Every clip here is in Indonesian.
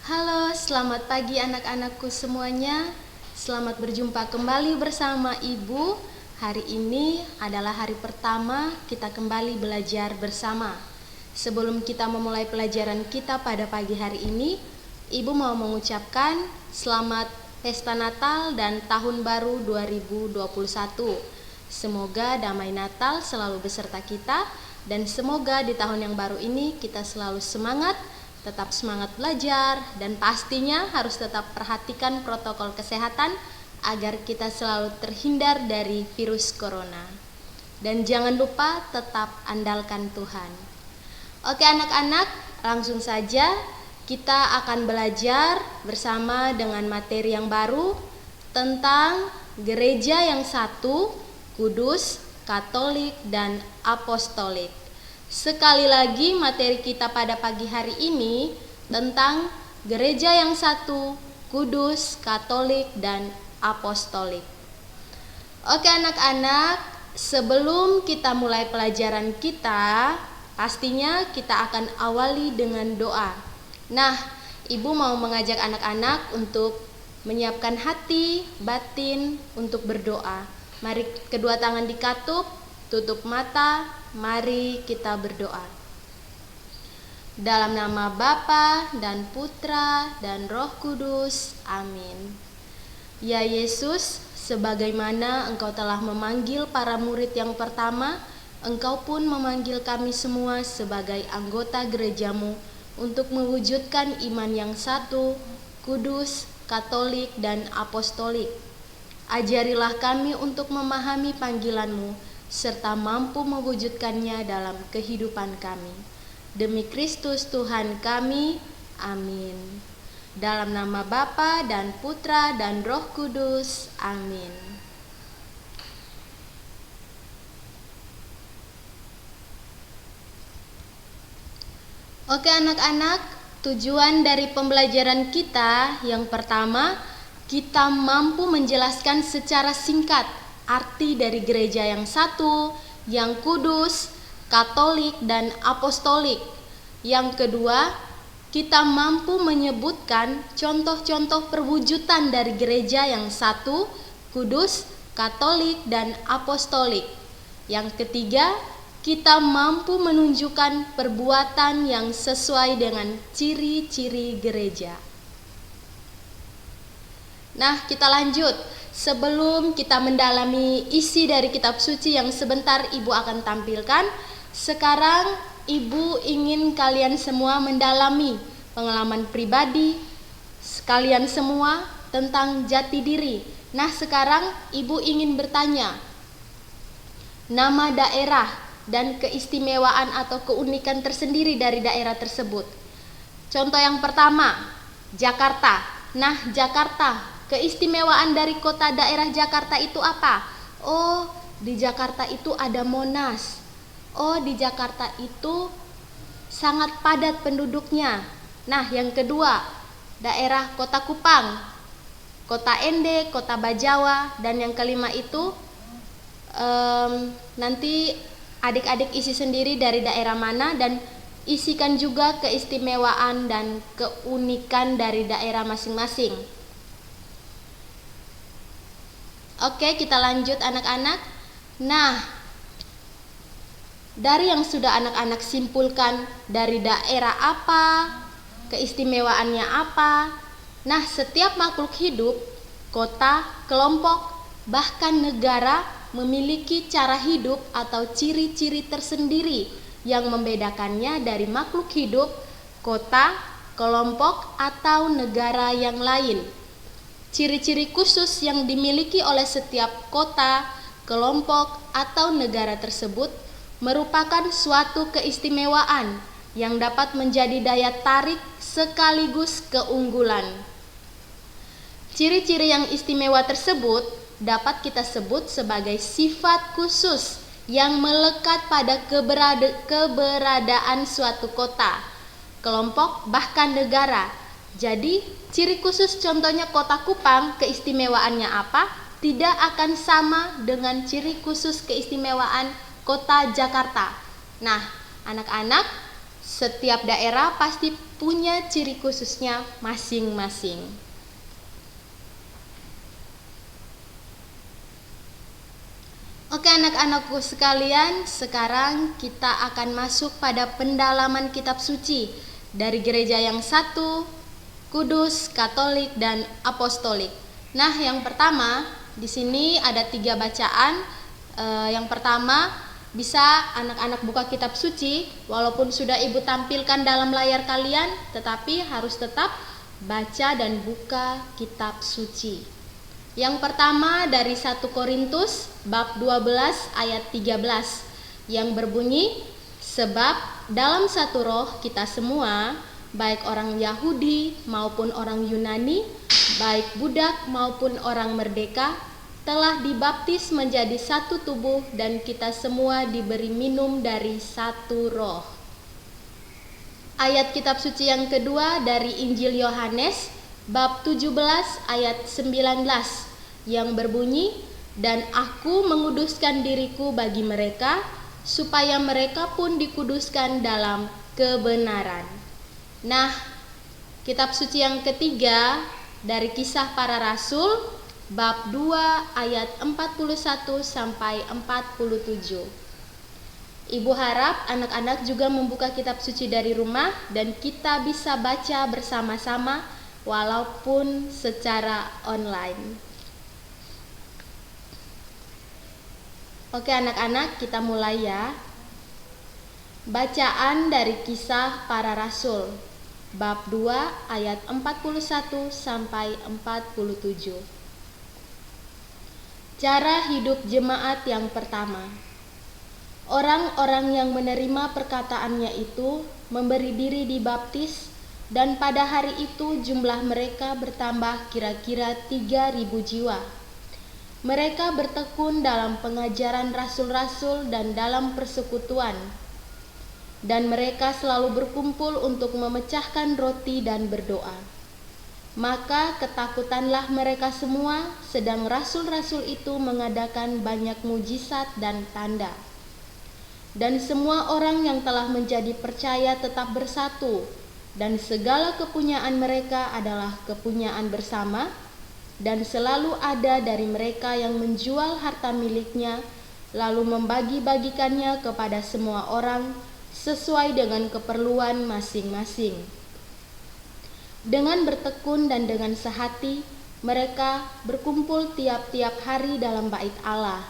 Halo, selamat pagi anak-anakku semuanya. Selamat berjumpa kembali bersama Ibu. Hari ini adalah hari pertama kita kembali belajar bersama. Sebelum kita memulai pelajaran kita pada pagi hari ini, Ibu mau mengucapkan selamat Pesta Natal dan Tahun Baru 2021. Semoga damai Natal selalu beserta kita, dan semoga di tahun yang baru ini kita selalu semangat, tetap semangat belajar, dan pastinya harus tetap perhatikan protokol kesehatan agar kita selalu terhindar dari virus corona. Dan jangan lupa tetap andalkan Tuhan. Oke anak-anak, langsung saja kita akan belajar bersama dengan materi yang baru tentang gereja yang satu, kudus, katolik, dan apostolik. Sekali lagi materi kita pada pagi hari ini tentang gereja yang satu, kudus, katolik, dan apostolik. Oke anak-anak, sebelum kita mulai pelajaran kita, pastinya kita akan awali dengan doa. Nah, Ibu mau mengajak anak-anak untuk menyiapkan hati, batin untuk berdoa. Mari kedua tangan dikatup, tutup mata, mari kita berdoa. Dalam nama Bapa dan Putra dan Roh Kudus, amin. Ya Yesus, sebagaimana Engkau telah memanggil para murid yang pertama, Engkau pun memanggil kami semua sebagai anggota gerejamu untuk mewujudkan iman yang satu, kudus, katolik, dan apostolik. Ajarilah kami untuk memahami panggilan-Mu, serta mampu mewujudkannya dalam kehidupan kami. Demi Kristus Tuhan kami, amin. Dalam nama Bapa dan Putra dan Roh Kudus, amin. Oke anak-anak, tujuan dari pembelajaran kita yang pertama, kita mampu menjelaskan secara singkat arti dari gereja yang satu, yang kudus, katolik, dan apostolik. Yang kedua, kita mampu menyebutkan contoh-contoh perwujudan dari gereja yang satu, kudus, katolik, dan apostolik. Yang ketiga, kita mampu menunjukkan perbuatan yang sesuai dengan ciri-ciri gereja. Nah, kita lanjut. Sebelum kita mendalami isi dari kitab suci yang sebentar Ibu akan tampilkan, sekarang Ibu ingin kalian semua mendalami pengalaman pribadi kalian semua tentang jati diri. Nah, sekarang Ibu ingin bertanya, nama daerah dan keistimewaan atau keunikan tersendiri dari daerah tersebut. Contoh yang pertama, Jakarta. Nah, Jakarta, keistimewaan dari kota daerah Jakarta itu apa? Oh, di Jakarta itu ada Monas. Oh, di Jakarta itu sangat padat penduduknya. Nah, yang kedua, daerah Kota Kupang, Kota Ende, Kota Bajawa, dan yang kelima itu nanti adik-adik isi sendiri dari daerah mana dan isikan juga keistimewaan dan keunikan dari daerah masing-masing. Oke, kita lanjut anak-anak. Nah, dari yang sudah anak-anak simpulkan dari daerah apa, keistimewaannya apa. Nah, setiap makhluk hidup, kota, kelompok, bahkan negara memiliki cara hidup atau ciri-ciri tersendiri yang membedakannya dari makhluk hidup, kota, kelompok, atau negara yang lain. Ciri-ciri khusus yang dimiliki oleh setiap kota, kelompok, atau negara tersebut merupakan suatu keistimewaan yang dapat menjadi daya tarik sekaligus keunggulan. Ciri-ciri yang istimewa tersebut dapat kita sebut sebagai sifat khusus yang melekat pada keberadaan suatu kota, kelompok, bahkan negara. Jadi, ciri khusus contohnya Kota Kupang, keistimewaannya apa? Tidak akan sama dengan ciri khusus keistimewaan Kota Jakarta. Nah, anak-anak, Setiap daerah pasti punya ciri khususnya masing-masing. Oke anak-anakku sekalian, sekarang kita akan masuk pada pendalaman kitab suci dari gereja yang satu, kudus, katolik, dan apostolik. Nah, yang pertama, di sini ada 3 bacaan. Yang pertama, bisa anak-anak buka kitab suci, walaupun sudah ibu tampilkan dalam layar kalian, tetapi harus tetap baca dan buka kitab suci. Yang pertama dari 1 Korintus bab 12 ayat 13 yang berbunyi, sebab dalam satu roh kita semua, baik orang Yahudi maupun orang Yunani, baik budak maupun orang merdeka, telah dibaptis menjadi satu tubuh dan kita semua diberi minum dari satu roh. Ayat kitab suci yang kedua dari Injil Yohanes bab 17 ayat 19 yang berbunyi, dan aku menguduskan diriku bagi mereka, supaya mereka pun dikuduskan dalam kebenaran. Nah, kitab suci yang ketiga dari Kisah Para Rasul bab 2 ayat 41 sampai 47. Ibu harap anak-anak juga membuka kitab suci dari rumah dan kita bisa baca bersama-sama walaupun secara online. Oke anak-anak, kita mulai ya. Bacaan dari Kisah Para Rasul bab 2 ayat 41 sampai 47. Cara hidup jemaat yang pertama. Orang-orang yang menerima perkataannya itu memberi diri dibaptis, dan pada hari itu jumlah mereka bertambah kira-kira 3.000 jiwa. Mereka bertekun dalam pengajaran rasul-rasul dan dalam persekutuan, dan mereka selalu berkumpul untuk memecahkan roti dan berdoa. Maka ketakutanlah mereka semua, sedang rasul-rasul itu mengadakan banyak mujizat dan tanda. Dan semua orang yang telah menjadi percaya tetap bersatu, dan segala kepunyaan mereka adalah kepunyaan bersama, dan selalu ada dari mereka yang menjual harta miliknya, lalu membagi-bagikannya kepada semua orang sesuai dengan keperluan masing-masing. Dengan bertekun dan dengan sehati, mereka berkumpul tiap-tiap hari dalam bait Allah.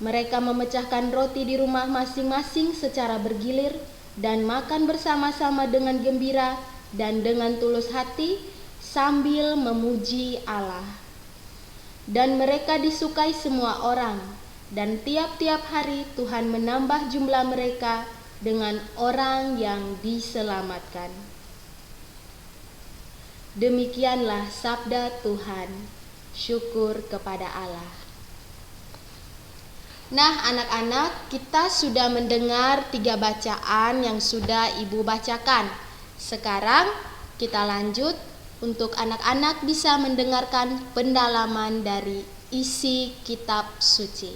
Mereka memecahkan roti di rumah masing-masing secara bergilir dan makan bersama-sama dengan gembira dan dengan tulus hati, sambil memuji Allah. Dan mereka disukai semua orang, dan tiap-tiap hari Tuhan menambah jumlah mereka dengan orang yang diselamatkan. Demikianlah sabda Tuhan. Syukur kepada Allah. Nah anak-anak, kita sudah mendengar 3 bacaan yang sudah ibu bacakan. Sekarang kita lanjut untuk anak-anak bisa mendengarkan pendalaman dari isi kitab suci.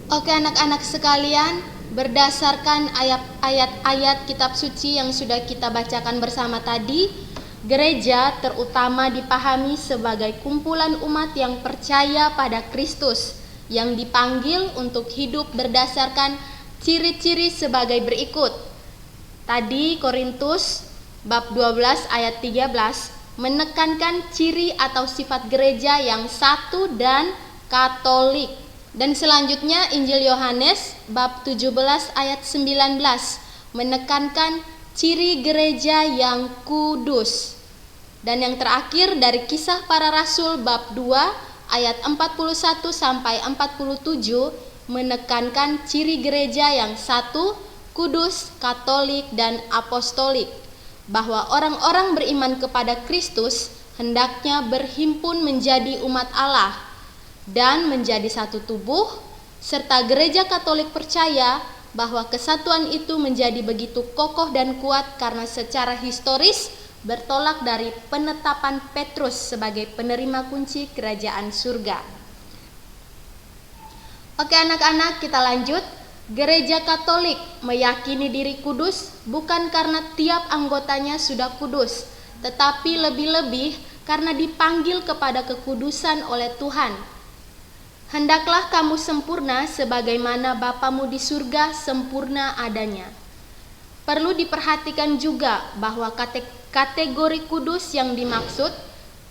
Oke anak-anak sekalian, berdasarkan ayat-ayat kitab suci yang sudah kita bacakan bersama tadi, gereja terutama dipahami sebagai kumpulan umat yang percaya pada Kristus, yang dipanggil untuk hidup berdasarkan ciri-ciri sebagai berikut. Tadi Korintus bab 12 ayat 13 menekankan ciri atau sifat gereja yang satu dan katolik. Dan selanjutnya Injil Yohanes bab 17 ayat 19 menekankan ciri gereja yang kudus. Dan yang terakhir dari Kisah Para Rasul bab 2 ayat 41 sampai 47 menekankan ciri gereja yang satu, kudus, katolik, dan apostolik, bahwa orang-orang beriman kepada Kristus hendaknya berhimpun menjadi umat Allah dan menjadi satu tubuh, serta gereja Katolik percaya bahwa kesatuan itu menjadi begitu kokoh dan kuat karena secara historis bertolak dari penetapan Petrus sebagai penerima kunci kerajaan surga. Oke anak-anak, kita lanjut. Gereja Katolik meyakini diri kudus bukan karena tiap anggotanya sudah kudus, tetapi lebih-lebih karena dipanggil kepada kekudusan oleh Tuhan. Hendaklah kamu sempurna sebagaimana Bapamu di surga sempurna adanya. Perlu diperhatikan juga bahwa kategori kudus yang dimaksud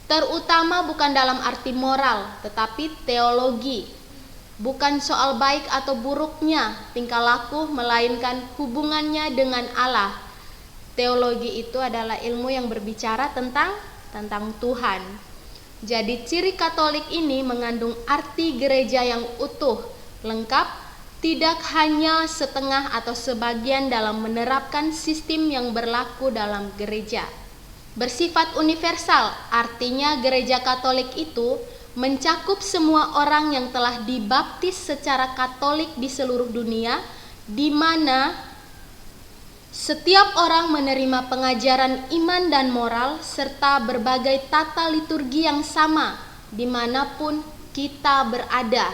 terutama bukan dalam arti moral, tetapi teologi. Bukan soal baik atau buruknya tingkah laku, melainkan hubungannya dengan Allah. Teologi itu adalah ilmu yang berbicara tentang Tuhan. Jadi ciri Katolik ini mengandung arti gereja yang utuh, lengkap, tidak hanya setengah atau sebagian dalam menerapkan sistem yang berlaku dalam gereja. Bersifat universal, artinya gereja Katolik itu mencakup semua orang yang telah dibaptis secara Katolik di seluruh dunia, di mana setiap orang menerima pengajaran iman dan moral serta berbagai tata liturgi yang sama dimanapun kita berada.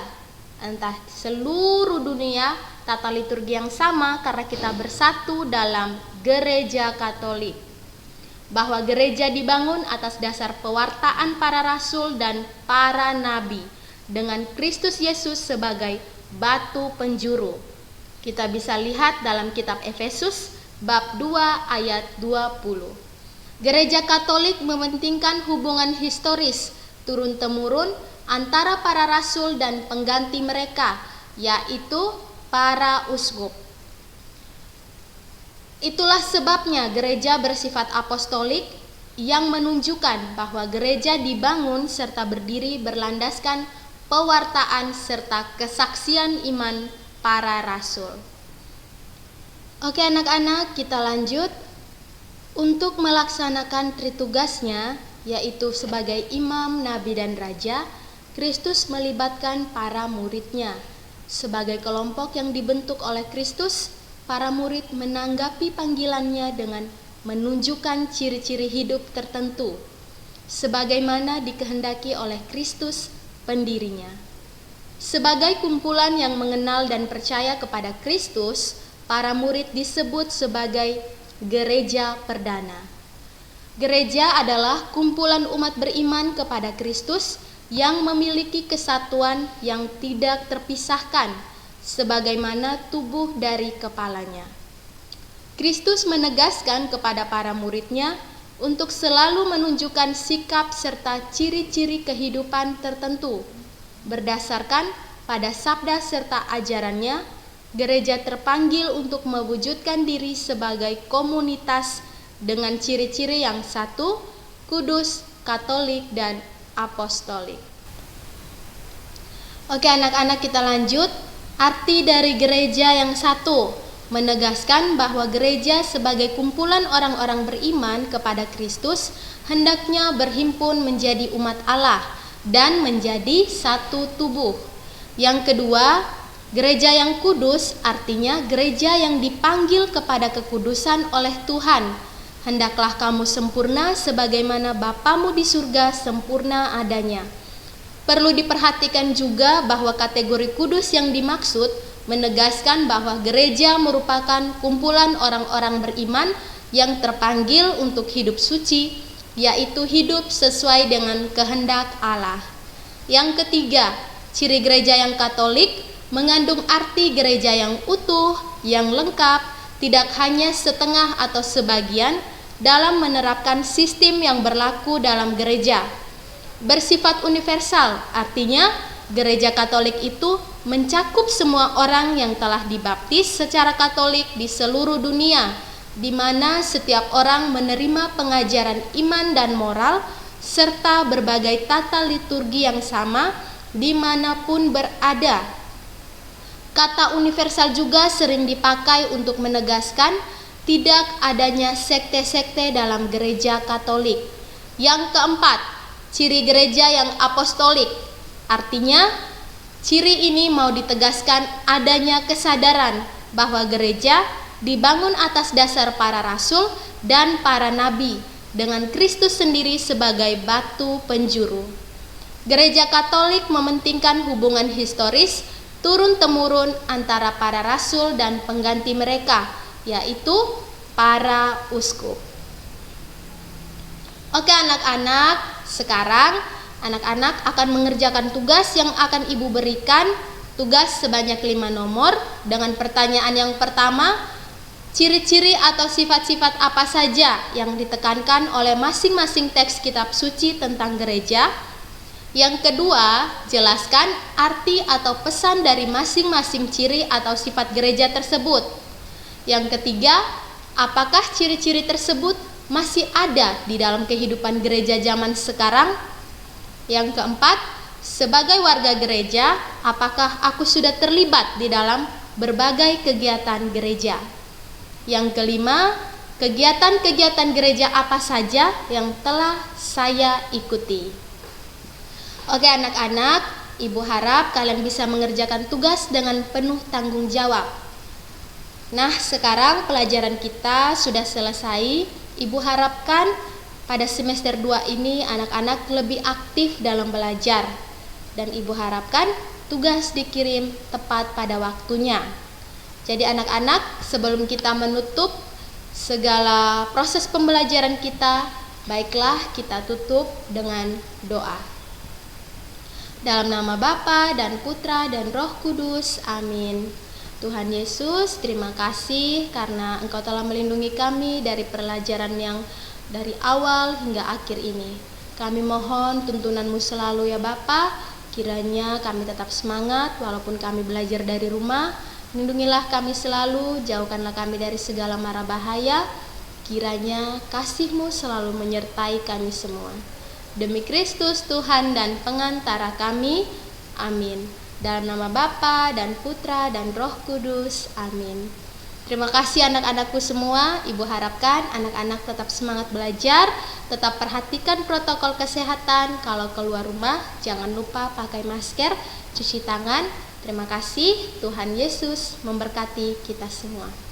Entah seluruh dunia, tata liturgi yang sama karena kita bersatu dalam gereja Katolik. Bahwa gereja dibangun atas dasar pewartaan para rasul dan para nabi dengan Kristus Yesus sebagai batu penjuru. Kita bisa lihat dalam kitab Efesus bab 2 ayat 20. Gereja Katolik mementingkan hubungan historis turun-temurun antara para rasul dan pengganti mereka, yaitu para uskup. Itulah sebabnya gereja bersifat apostolik yang menunjukkan bahwa gereja dibangun serta berdiri berlandaskan pewartaan serta kesaksian iman para rasul. Oke anak-anak, kita lanjut. Untuk melaksanakan tritugasnya, yaitu sebagai imam, nabi, dan raja, Kristus melibatkan para muridnya. Sebagai kelompok yang dibentuk oleh Kristus, para murid menanggapi panggilannya dengan menunjukkan ciri-ciri hidup tertentu, sebagaimana dikehendaki oleh Kristus pendirinya. Sebagai kumpulan yang mengenal dan percaya kepada Kristus, para murid disebut sebagai gereja perdana. Gereja adalah kumpulan umat beriman kepada Kristus yang memiliki kesatuan yang tidak terpisahkan, sebagaimana tubuh dari kepalanya. Kristus menegaskan kepada para muridnya untuk selalu menunjukkan sikap serta ciri-ciri kehidupan tertentu. Berdasarkan pada sabda serta ajarannya, gereja terpanggil untuk mewujudkan diri sebagai komunitas dengan ciri-ciri yang satu, kudus, katolik, dan apostolik. Oke anak-anak, kita lanjut. Arti dari gereja yang satu menegaskan bahwa gereja sebagai kumpulan orang-orang beriman kepada Kristus hendaknya berhimpun menjadi umat Allah dan menjadi satu tubuh. Yang kedua, gereja yang kudus artinya gereja yang dipanggil kepada kekudusan oleh Tuhan. Hendaklah kamu sempurna sebagaimana Bapamu di surga sempurna adanya. Perlu diperhatikan juga bahwa kategori kudus yang dimaksud menegaskan bahwa gereja merupakan kumpulan orang-orang beriman yang terpanggil untuk hidup suci, yaitu hidup sesuai dengan kehendak Allah. Yang ketiga, ciri gereja yang Katolik mengandung arti gereja yang utuh, yang lengkap, tidak hanya setengah atau sebagian dalam menerapkan sistem yang berlaku dalam gereja. Bersifat universal, artinya gereja Katolik itu mencakup semua orang yang telah dibaptis secara Katolik di seluruh dunia, di mana setiap orang menerima pengajaran iman dan moral serta berbagai tata liturgi yang sama dimanapun berada. Kata universal juga sering dipakai untuk menegaskan tidak adanya sekte-sekte dalam gereja Katolik. Yang keempat, ciri gereja yang apostolik, artinya ciri ini mau ditegaskan adanya kesadaran bahwa gereja dibangun atas dasar para rasul dan para nabi dengan Kristus sendiri sebagai batu penjuru. Gereja Katolik mementingkan hubungan historis turun-temurun antara para rasul dan pengganti mereka, yaitu para uskup. Oke anak-anak, sekarang anak-anak akan mengerjakan tugas yang akan ibu berikan, tugas sebanyak 5 nomor dengan pertanyaan yang pertama, ciri-ciri atau sifat-sifat apa saja yang ditekankan oleh masing-masing teks kitab suci tentang gereja. Yang kedua, jelaskan arti atau pesan dari masing-masing ciri atau sifat gereja tersebut. Yang ketiga, apakah ciri-ciri tersebut masih ada di dalam kehidupan gereja zaman sekarang? Yang keempat, sebagai warga gereja, apakah aku sudah terlibat di dalam berbagai kegiatan gereja? Yang kelima, kegiatan-kegiatan gereja apa saja yang telah saya ikuti? Oke anak-anak, ibu harap kalian bisa mengerjakan tugas dengan penuh tanggung jawab. Nah, sekarang pelajaran kita sudah selesai. Ibu harapkan pada semester 2 ini anak-anak lebih aktif dalam belajar. Dan ibu harapkan tugas dikirim tepat pada waktunya. Jadi anak-anak, sebelum kita menutup segala proses pembelajaran kita, baiklah kita tutup dengan doa. Dalam nama Bapa dan Putra dan Roh Kudus, amin. Tuhan Yesus, terima kasih karena Engkau telah melindungi kami dari pelajaran yang dari awal hingga akhir ini. Kami mohon tuntunan-Mu selalu ya Bapa, kiranya kami tetap semangat walaupun kami belajar dari rumah. Lindungilah kami selalu, jauhkanlah kami dari segala mara bahaya. Kiranya kasih-Mu selalu menyertai kami semua. Demi Kristus Tuhan dan pengantara kami, amin. Dalam nama Bapa dan Putra dan Roh Kudus, amin. Terima kasih anak-anakku semua. Ibu harapkan anak-anak tetap semangat belajar, tetap perhatikan protokol kesehatan. Kalau keluar rumah, jangan lupa pakai masker, cuci tangan. Terima kasih, Tuhan Yesus memberkati kita semua.